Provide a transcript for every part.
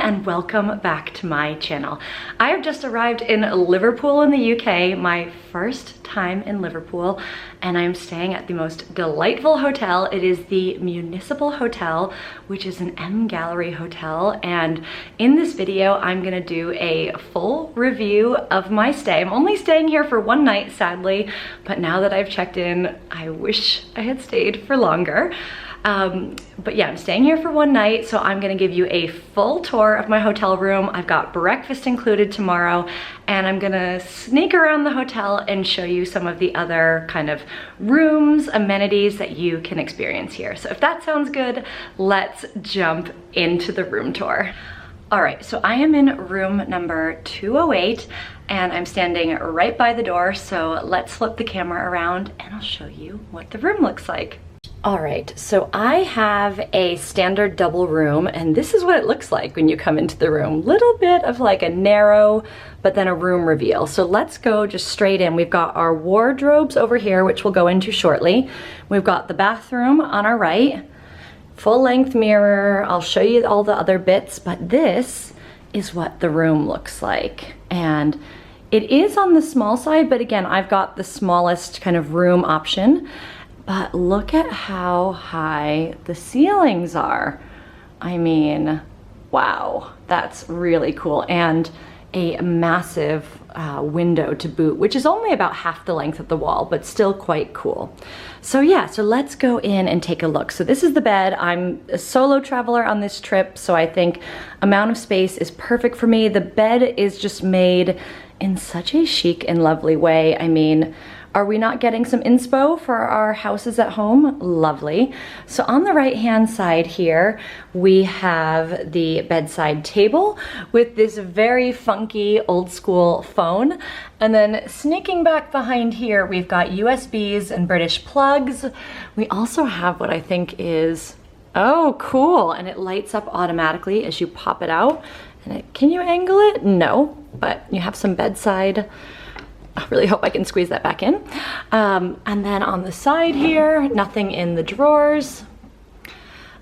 and welcome back to my channel. I have just arrived in Liverpool in the UK, my first time in Liverpool, and I'm staying at the most delightful hotel. It is the Municipal Hotel, which is an MGallery hotel, and in this video I'm gonna do a full review of my stay. I'm only staying here for one night, sadly, but now that I've checked in, I wish I had stayed for longer. But yeah, I'm staying here for one night, so I'm gonna give you a full tour of my hotel room. I've got breakfast included tomorrow, and I'm gonna sneak around the hotel and show you some of the other kind of rooms, amenities that you can experience here. So if that sounds good, let's jump into the room tour. All right, so I am in room number 208, and I'm standing right by the door, so let's flip the camera around and I'll show you what the room looks like. All right, so I have a standard double room, and this is what it looks like when you come into the room. Little bit of like a narrow, but then a room reveal. So let's go just straight in. We've got our wardrobes over here, which we'll go into shortly. We've got the bathroom on our right, full length mirror. I'll show you all the other bits, but this is what the room looks like. And it is on the small side, but again, I've got the smallest kind of room option. But look at how high the ceilings are. I mean, wow, that's really cool. And a massive window to boot, which is only about half the length of the wall, but still quite cool. So yeah, so let's go in and take a look. So this is the bed. I'm a solo traveler on this trip, so I think amount of space is perfect for me. The bed is just made in such a chic and lovely way. I mean, are we not getting some inspo for our houses at home? Lovely. So on the right-hand side here, we have the bedside table with this very funky old school phone. And then sneaking back behind here, we've got USBs and British plugs. We also have what I think is, oh, cool. And it lights up automatically as you pop it out. And can you angle it? No, but you have some bedside. I really hope I can squeeze that back in. And then on the side here, nothing in the drawers.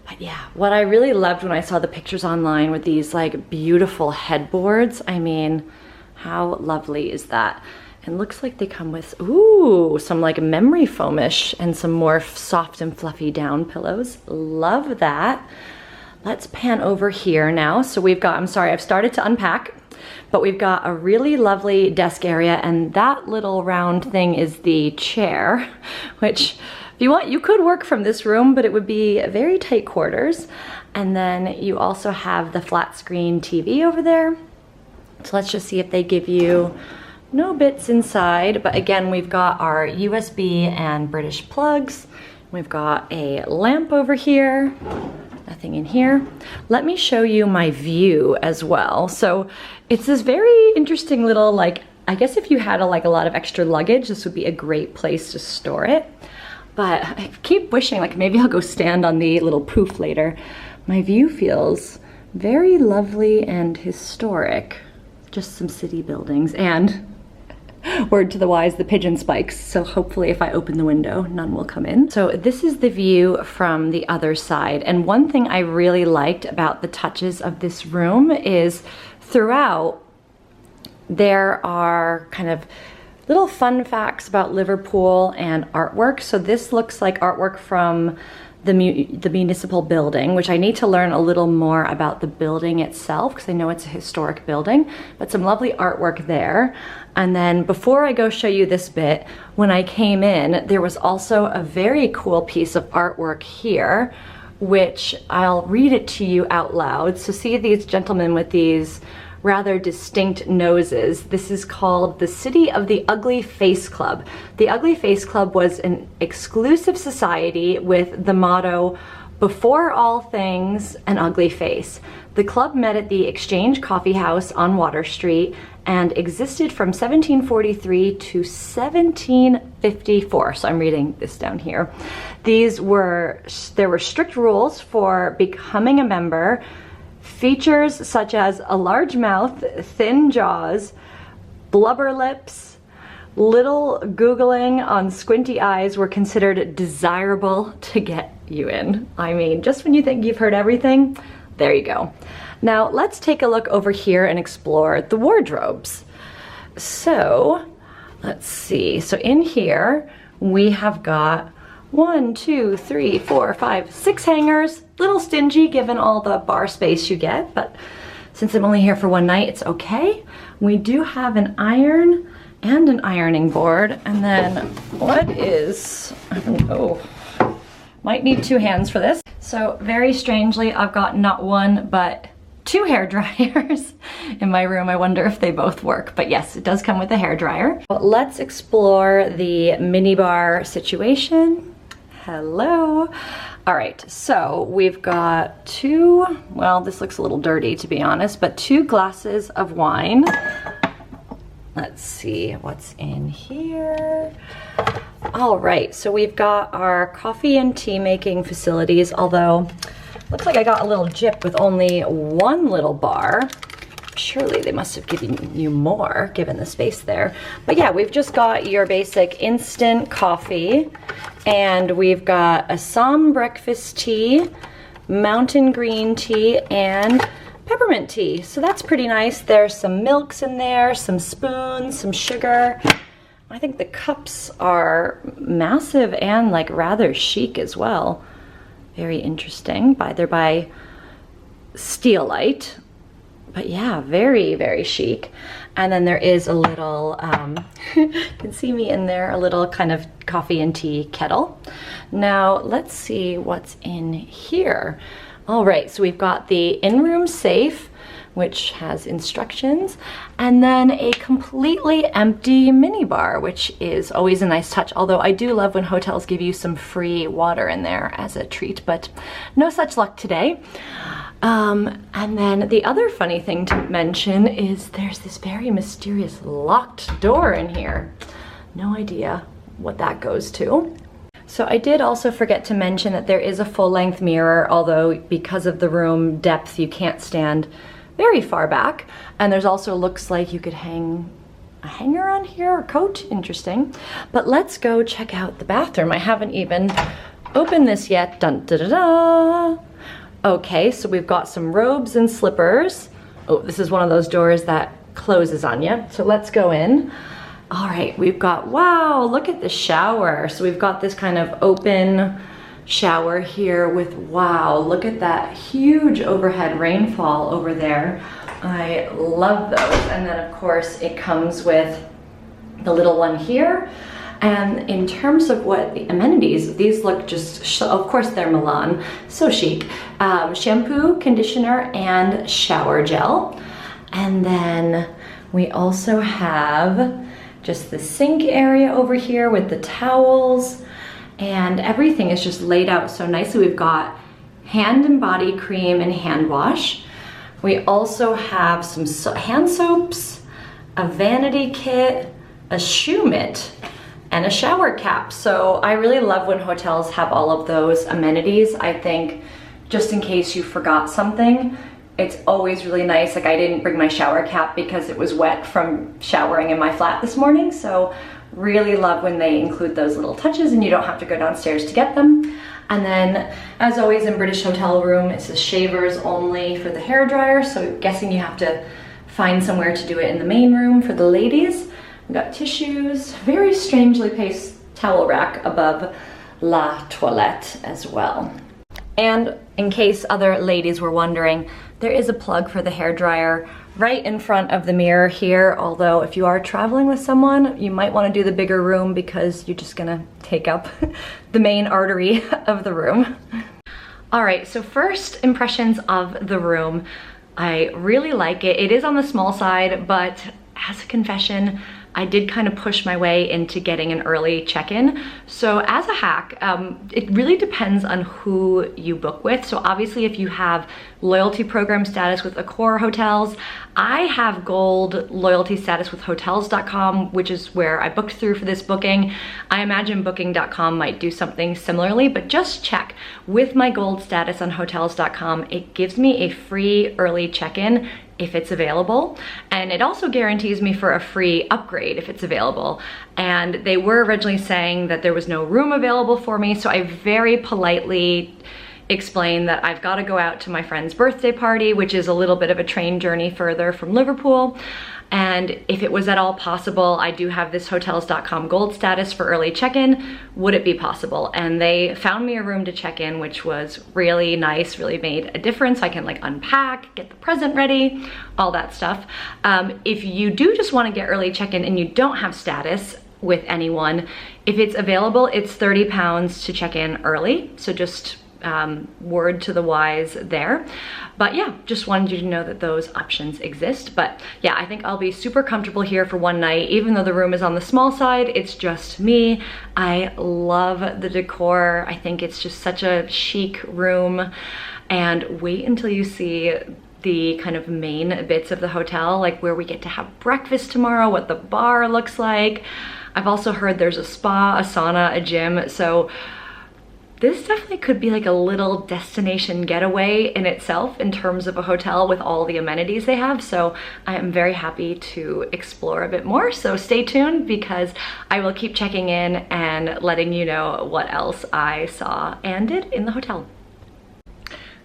But yeah, what I really loved when I saw the pictures online with these like beautiful headboards, I mean, how lovely is that? And looks like they come with, ooh, some like memory foamish and some more soft and fluffy down pillows. Love that. Let's pan over here now. So we've got, I'm sorry, I've started to unpack, but we've got a really lovely desk area, and that little round thing is the chair, which if you want, you could work from this room, but it would be very tight quarters. And then you also have the flat screen TV over there. So let's just see if they give you no bits inside. But again, we've got our USB and British plugs. We've got a lamp over here. Nothing in here. Let me show you my view as well. So it's this very interesting little, like, I guess if you had a lot of extra luggage, this would be a great place to store it. But I keep wishing like maybe I'll go stand on the little poof later. My view feels very lovely and historic. Just some city buildings and word to the wise, the pigeon spikes. So hopefully if I open the window, none will come in. So this is the view from the other side. And one thing I really liked about the touches of this room is throughout, there are kind of little fun facts about Liverpool and artwork. So this looks like artwork from the municipal building, which I need to learn a little more about the building itself because I know it's a historic building, but some lovely artwork there. And then before I go show you this bit, when I came in, there was also a very cool piece of artwork here, which I'll read it to you out loud. So see these gentlemen with these rather distinct noses. This is called the City of the Ugly Face Club. The Ugly Face Club was an exclusive society with the motto, "Before all things, an ugly face." The club met at the Exchange Coffee House on Water Street and existed from 1743 to 1754. So I'm reading this down here. There were strict rules for becoming a member. Features such as a large mouth, thin jaws, blubber lips, little googling on squinty eyes were considered desirable to get you in. I mean, just when you think you've heard everything, there you go. Now let's take a look over here and explore the wardrobes. So let's see. So in here we have got 1, 2, 3, 4, 5, 6 hangers. Little stingy given all the bar space you get, but since I'm only here for one night, it's okay. We do have an iron and an ironing board. And then what is, I don't know, might need 2 hands for this. So very strangely, I've got not one, but 2 hair dryers in my room. I wonder if they both work, but yes, it does come with a hair dryer. But let's explore the minibar situation. Hello. All right, so we've got 2, well, this looks a little dirty to be honest, but 2 glasses of wine. Let's see what's in here. All right, so we've got our coffee and tea making facilities, although looks like I got a little jip with only 1 little bar. Surely they must have given you more given the space there. But yeah, we've just got your basic instant coffee, and we've got Assam breakfast tea, mountain green tea, and peppermint tea. So that's pretty nice. There's some milks in there, some spoons, some sugar. I think the cups are massive and like rather chic as well. Very interesting. They're by Steelite. But yeah, very, very chic. And then there is a little, you can see me in there, a little kind of coffee and tea kettle. Now let's see what's in here. All right, so we've got the in-room safe, which has instructions, and then a completely empty minibar, which is always a nice touch, although I do love when hotels give you some free water in there as a treat, but no such luck today. And then the other funny thing to mention is there's this very mysterious locked door in here. No idea what that goes to. So I did also forget to mention that there is a full-length mirror, although because of the room depth, you can't stand very far back. And there's also looks like you could hang a hanger on here or coat. Interesting. But let's go check out the bathroom. I haven't even opened this yet. Dun da da da. Okay, so we've got some robes and slippers. Oh, this is one of those doors that closes on you. So let's go in. All right, we've got, wow, look at the shower. So we've got this kind of open shower here with, wow, look at that huge overhead rainfall over there. I love those. And then of course it comes with the little one here. And in terms of what the amenities, these look just, of course they're Milan, so chic. Shampoo, conditioner, and shower gel. And then we also have just the sink area over here with the towels, and everything is just laid out so nicely. We've got hand and body cream and hand wash. We also have some hand soaps, a vanity kit, a shoe mitt, and a shower cap. So I really love when hotels have all of those amenities. I think just in case you forgot something, it's always really nice. Like I didn't bring my shower cap because it was wet from showering in my flat this morning. So really love when they include those little touches and you don't have to go downstairs to get them. And then as always in British hotel room, it says shavers only for the hair dryer. So guessing you have to find somewhere to do it in the main room for the ladies. We've got tissues, very strangely placed towel rack above la toilette as well. And in case other ladies were wondering, there is a plug for the hair dryer right in front of the mirror here. Although if you are traveling with someone, you might want to do the bigger room because you're just gonna take up the main artery of the room. All right, so first impressions of the room. I really like it. It is on the small side, but as a confession, I did kind of push my way into getting an early check-in. So as a hack, it really depends on who you book with. So obviously if you have loyalty program status with Accor hotels, I have gold loyalty status with hotels.com, which is where I booked through for this booking. I imagine booking.com might do something similarly, but just check. With my gold status on hotels.com, it gives me a free early check-in if it's available. And it also guarantees me for a free upgrade if it's available. And they were originally saying that there was no room available for me, so I very politely explain that I've got to go out to my friend's birthday party, which is a little bit of a train journey further from Liverpool. And if it was at all possible, I do have this hotels.com gold status for early check-in. Would it be possible? And they found me a room to check in, which was really nice, really made a difference. I can like unpack, get the present ready, all that stuff. If you do just want to get early check-in and you don't have status with anyone, if it's available, it's £30 to check in early. So just word to the wise there. But yeah, just wanted you to know that those options exist. But yeah, I think I'll be super comfortable here for one night, even though the room is on the small side. It's just me. I love the decor. I think it's just such a chic room. And wait until you see the kind of main bits of the hotel, like where we get to have breakfast tomorrow, what the bar looks like. I've also heard there's a spa, a sauna, a gym. So this definitely could be like a little destination getaway in itself in terms of a hotel with all the amenities they have. So I am very happy to explore a bit more. So stay tuned because I will keep checking in and letting you know what else I saw and did in the hotel.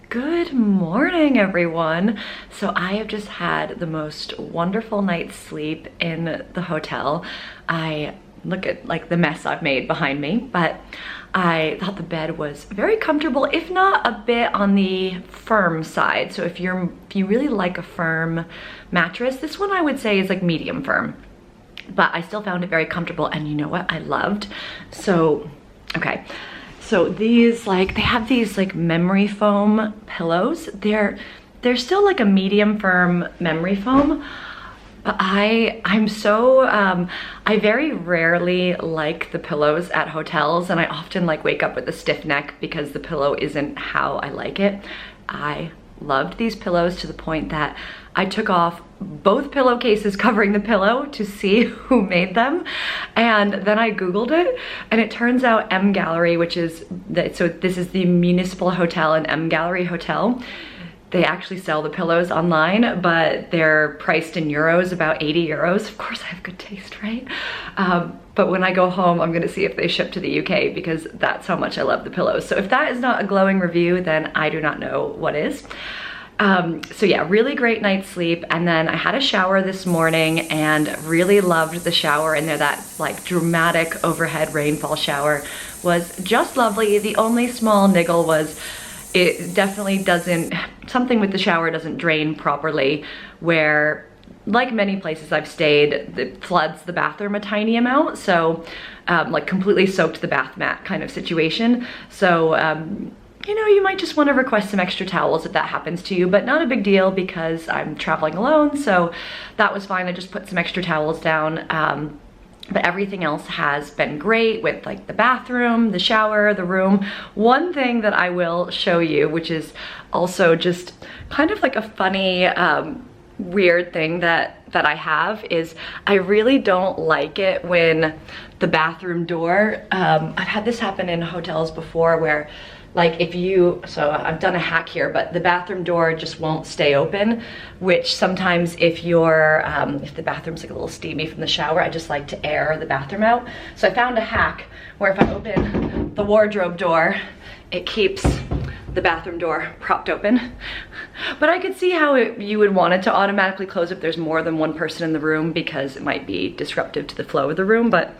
Good morning, everyone. So I have just had the most wonderful night's sleep in the hotel. I look at like the mess I've made behind me, but I thought the bed was very comfortable, if not a bit on the firm side. So if you really like a firm mattress, this one I would say is like medium firm, but I still found it very comfortable. And you know what I loved? So, okay. So these, like, they have these like memory foam pillows. They're still like a medium firm memory foam, but I very rarely like the pillows at hotels, and I often like wake up with a stiff neck because the pillow isn't how I like it. I loved these pillows to the point that I took off both pillowcases covering the pillow to see who made them. And then I Googled it, and it turns out MGallery, which is, so this is the Municipal Hotel and MGallery Hotel. They actually sell the pillows online, but they're priced in euros, about 80 euros. Of course, I have good taste, right? But when I go home, I'm gonna see if they ship to the UK because that's how much I love the pillows. So if that is not a glowing review, then I do not know what is. So yeah, really great night's sleep. And then I had a shower this morning and really loved the shower in there. That like dramatic overhead rainfall shower was just lovely. The only small niggle was it definitely doesn't, something with the shower doesn't drain properly, where like many places I've stayed, it floods the bathroom a tiny amount. So like completely soaked the bath mat kind of situation. So you know, you might just want to request some extra towels if that happens to you, but not a big deal because I'm traveling alone. So that was fine. I just put some extra towels down. But everything else has been great with like the bathroom, the shower, the room. One thing that I will show you, which is also just kind of like a funny, weird thing that I have, is I really don't like it when the bathroom door, I've had this happen in hotels before where like if you, so I've done a hack here, but the bathroom door just won't stay open, which sometimes if you're, if the bathroom's like a little steamy from the shower, I just like to air the bathroom out. So I found a hack where if I open the wardrobe door, it keeps the bathroom door propped open. But I could see how you would want it to automatically close if there's more than one person in the room because it might be disruptive to the flow of the room, but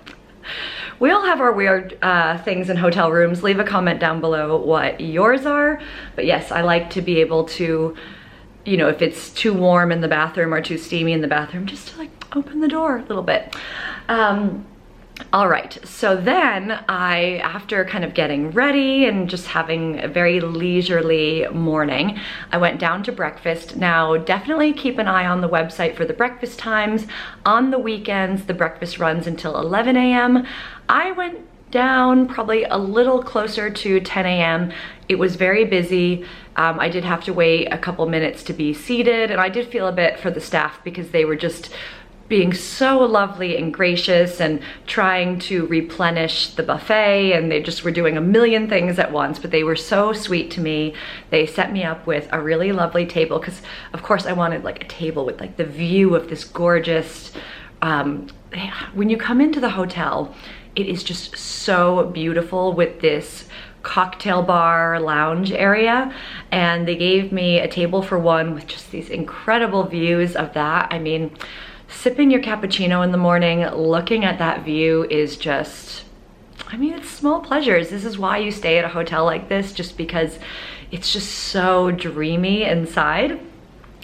we all have our weird things in hotel rooms. Leave a comment down below what yours are. But yes, I like to be able to, you know, if it's too warm in the bathroom or too steamy in the bathroom, just to like open the door a little bit. All right, so then after kind of getting ready and just having a very leisurely morning, I went down to breakfast. Now, definitely keep an eye on the website for the breakfast times. On the weekends, the breakfast runs until 11 a.m. I went down probably a little closer to 10 a.m. It was very busy. I did have to wait a couple minutes to be seated, and I did feel a bit for the staff because they were just being so lovely and gracious and trying to replenish the buffet, and they just were doing a million things at once, but they were so sweet to me. They set me up with a really lovely table because of course I wanted like a table with like the view of this gorgeous, when you come into the hotel, it is just so beautiful with this cocktail bar lounge area, and they gave me a table for one with just these incredible views of that. I mean, sipping your cappuccino in the morning, looking at that view is just, I mean, it's small pleasures. This is why you stay at a hotel like this, just because it's just so dreamy inside.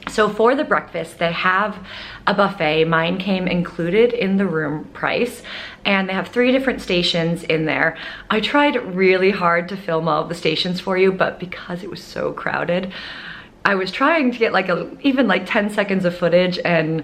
So for the breakfast, they have a buffet. Mine came included in the room price, and they have 3 different stations in there. I tried really hard to film all of the stations for you, but because it was so crowded, I was trying to get like even like 10 seconds of footage, and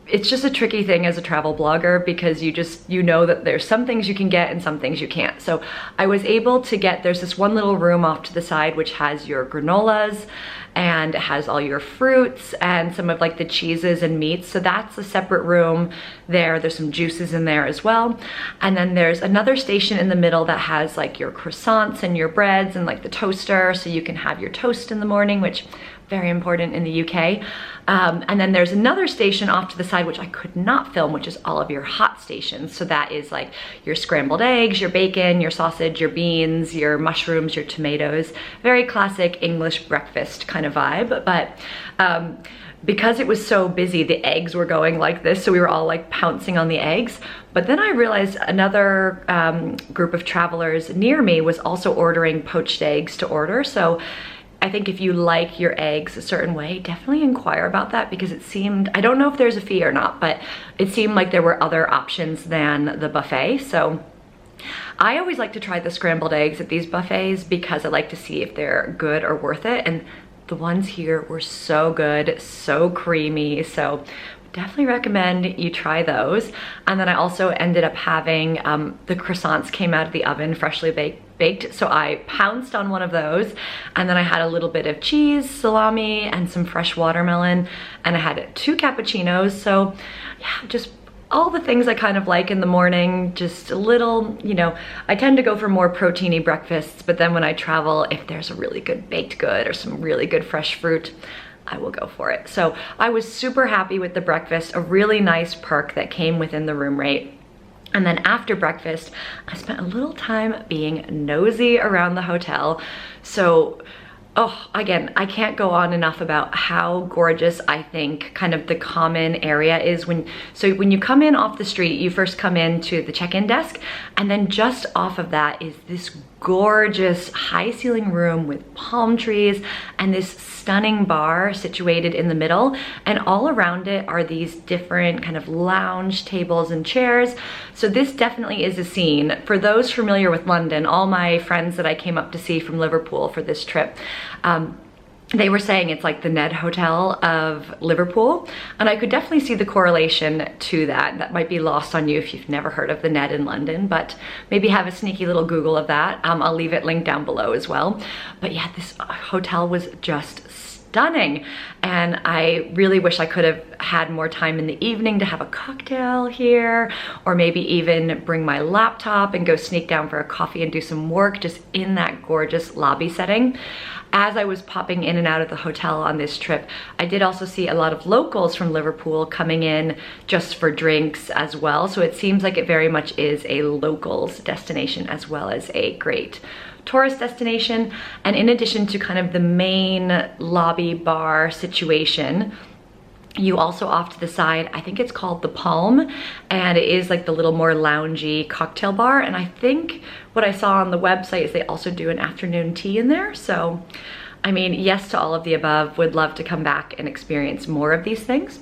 it's just a tricky thing as a travel blogger because you know that there's some things you can get and some things you can't. So I was able to get, there's this one little room off to the side which has your granolas and it has all your fruits and some of like the cheeses and meats. So that's a separate room there. There's some juices in there as well. And then there's another station in the middle that has like your croissants and your breads and like the toaster, so you can have your toast in the morning, which very important in the UK. And then there's another station off to the side which I could not film, which is all of your hot stations. So that is like your scrambled eggs, your bacon, your sausage, your beans, your mushrooms, your tomatoes. Very classic English breakfast kind of vibe. But because it was so busy, the eggs were going like this, so we were all like pouncing on the eggs. But then I realized another group of travelers near me was also ordering poached eggs to order. So I think if you like your eggs a certain way, definitely inquire about that, because it seemed, I don't know if there's a fee or not, but it seemed like there were other options than the buffet. So I always like to try the scrambled eggs at these buffets because I like to see if they're good or worth it. And the ones here were so good, so creamy. So definitely recommend you try those. And then I also ended up having the croissants came out of the oven freshly baked, so I pounced on one of those, and then I had a little bit of cheese, salami, and some fresh watermelon, and I had 2 cappuccinos. So yeah, just all the things I kind of like in the morning, just a little, you know, I tend to go for more proteiny breakfasts, but then when I travel, if there's a really good baked good or some really good fresh fruit, I will go for it. So I was super happy with the breakfast, a really nice perk that came within the room rate. And then after breakfast, I spent a little time being nosy around the hotel. So, oh, again, I can't go on enough about how gorgeous I think kind of the common area is. When you come in off the street, you first come into the check-in desk, and then just off of that is this gorgeous high ceiling room with palm trees and this stunning bar situated in the middle, and all around it are these different kind of lounge tables and chairs. So this definitely is a scene. For those familiar with London, all my friends that I came up to see from Liverpool for this trip, they were saying it's like the Ned Hotel of Liverpool, and I could definitely see the correlation to that. That might be lost on you if you've never heard of the Ned in London, but maybe have a sneaky little Google of that. I'll leave it linked down below as well. But yeah, this hotel was just stunning, and I really wish I could have had more time in the evening to have a cocktail here, or maybe even bring my laptop and go sneak down for a coffee and do some work just in that gorgeous lobby setting. As I was popping in and out of the hotel on this trip, I did also see a lot of locals from Liverpool coming in just for drinks as well. So it seems like it very much is a locals destination as well as a great tourist destination. And in addition to kind of the main lobby bar situation, you also off to the side, I think it's called the Palm, and it is like the little more loungy cocktail bar. And I think what I saw on the website is they also do an afternoon tea in there. So, I mean, yes to all of the above. Would love to come back and experience more of these things.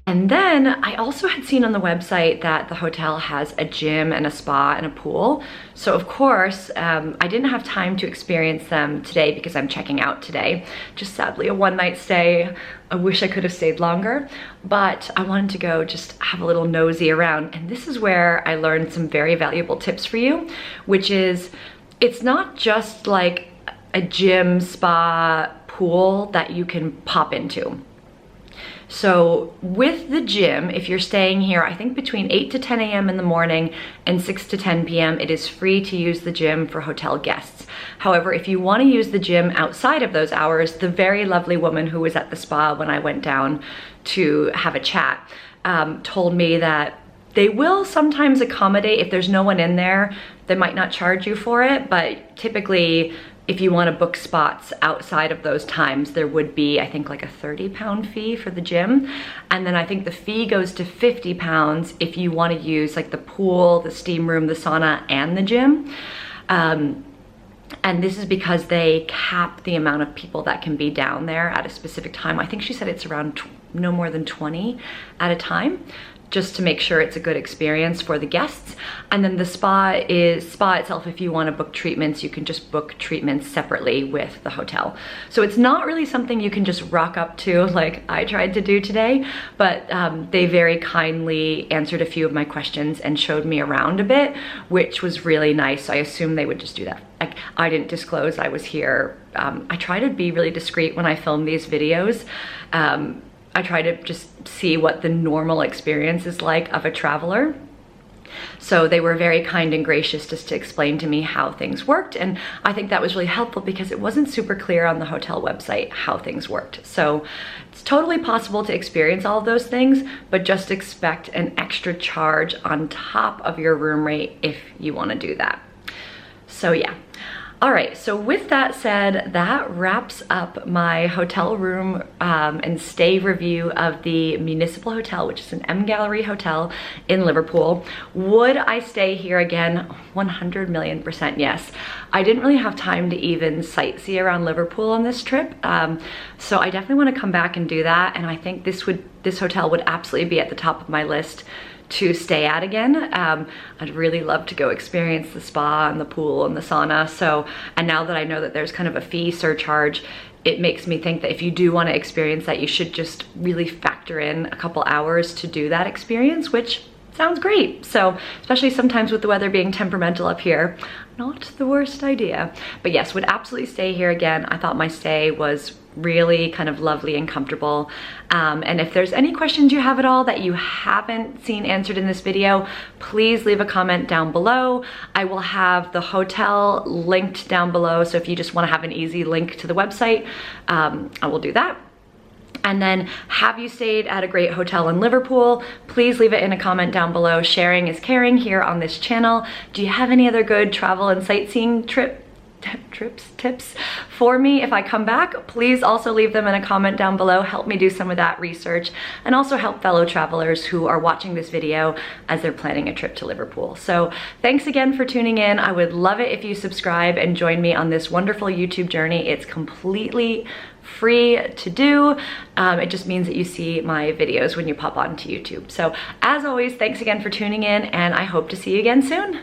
And then I also had seen on the website that the hotel has a gym and a spa and a pool. So of course, I didn't have time to experience them today because I'm checking out today. Just sadly a one-night stay. I wish I could have stayed longer, but I wanted to go just have a little nosy around. And this is where I learned some very valuable tips for you, which is it's not just like a gym, spa, pool that you can pop into. So with the gym, if you're staying here, I think between 8 to 10 a.m. in the morning and 6 to 10 p.m., it is free to use the gym for hotel guests. However, if you want to use the gym outside of those hours, the very lovely woman who was at the spa when I went down to have a chat told me that they will sometimes accommodate if there's no one in there. They might not charge you for it, but typically if you want to book spots outside of those times, there would be, I think, like a £30 fee for the gym. And then I think the fee goes to £50 if you want to use like the pool, the steam room, the sauna, and the gym. And this is because they cap the amount of people that can be down there at a specific time. I think she said it's around no more than 20 at a time, just to make sure it's a good experience for the guests. And then the spa itself, if you want to book treatments, you can just book treatments separately with the hotel. So it's not really something you can just rock up to like I tried to do today, but they very kindly answered a few of my questions and showed me around a bit, which was really nice. I assumed they would just do that. Like, I didn't disclose I was here. I try to be really discreet when I film these videos. I try to just see what the normal experience is like of a traveler. So they were very kind and gracious just to explain to me how things worked. And I think that was really helpful because it wasn't super clear on the hotel website how things worked. So it's totally possible to experience all of those things, but just expect an extra charge on top of your room rate if you want to do that. So yeah. All right, so with that said, that wraps up my hotel room and stay review of the Municipal Hotel, which is an MGallery hotel in Liverpool. Would I stay here again? 100,000,000% yes. I didn't really have time to even sightsee around Liverpool on this trip, so I definitely want to come back and do that, and I think this hotel would absolutely be at the top of my list to stay at again. I'd really love to go experience the spa and the pool and the sauna. So, and now that I know that there's kind of a fee surcharge, it makes me think that if you do want to experience that, you should just really factor in a couple hours to do that experience, which sounds great. So, especially sometimes with the weather being temperamental up here, not the worst idea. But yes, would absolutely stay here again. I thought my stay was really kind of lovely and comfortable. And if there's any questions you have at all that you haven't seen answered in this video, please leave a comment down below. I will have the hotel linked down below, so if you just want to have an easy link to the website, I will do that. And then, have you stayed at a great hotel in Liverpool? Please leave it in a comment down below. Sharing is caring here on this channel. Do you have any other good travel and sightseeing tips for me if I come back? Please also leave them in a comment down below. Help me do some of that research and also help fellow travelers who are watching this video as they're planning a trip to Liverpool. So thanks again for tuning in. I would love it if you subscribe and join me on this wonderful YouTube journey. It's completely free to do. It just means that you see my videos when you pop onto YouTube. So as always, thanks again for tuning in, and I hope to see you again soon.